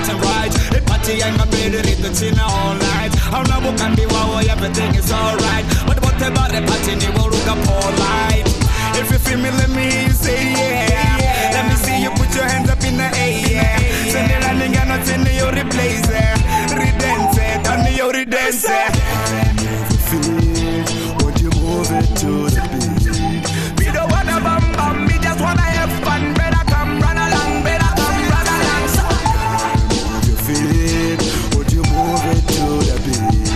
and right. The party I'm a better in the chin all night. How now can be wow, everything is alright. But what about the party? You will look up all night. If you feel me, let me hear you say yeah. Let me see you put your hands up in the air. Send it running and not in your replace. Redance, done your redance. Would you move it to the beat? We don't wanna bum bum, we just wanna have fun. Better come run along, better come run along. So move your feet, would you move it to the beat?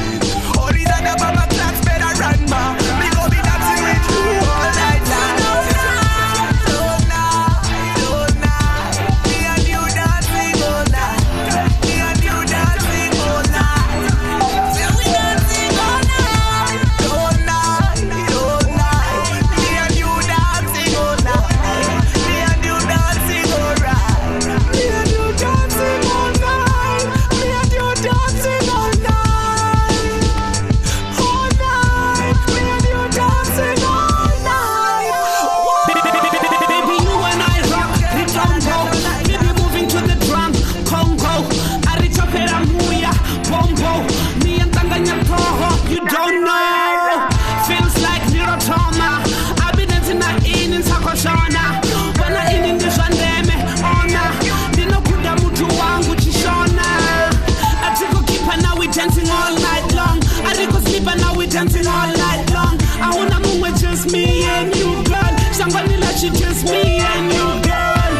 All these other bumper claps better run, ma. We gon' be dancing with you all night long. All night, me and you dancing all night. Me and you dancing all night. Say we dancing all night. All night, me and you dancing all night. Me and you dancing all right. Me and you dancing all night. Me and you dancing all night. All night, me and you dancing all night. Baby, you and I rock the Congo. Baby, moving to the drum, Congo. Arichopera Muya, Bongo. Me and Tanganya Toho, you don't know. Feels like Mirotoma. I've been dancing in Sakoshona. When I in the Shandeme, Ona. Dino Kuda Mutu Wangu Chishona. Atiko keeper, now we dancing all night long. Atiko sleeper, now we dancing all night long. I wanna move with just me and you, girl. Somebody let you just me and you, girl.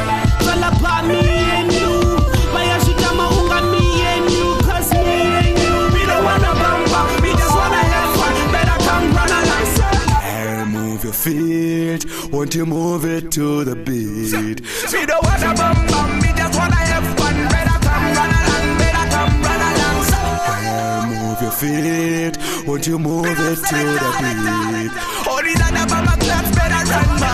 All about me and you. Why should I unga me and you? Cause me and you. We don't wanna bum bum, we just wanna have fun. Better come run alongside. Hey, move your feet, won't you move it to the beat? We don't wanna bum bum, we just wanna have fun. Better come run along, better come run along. Hey, move your feet, won't you move it to the beat? All these other bumper claps better run, ma.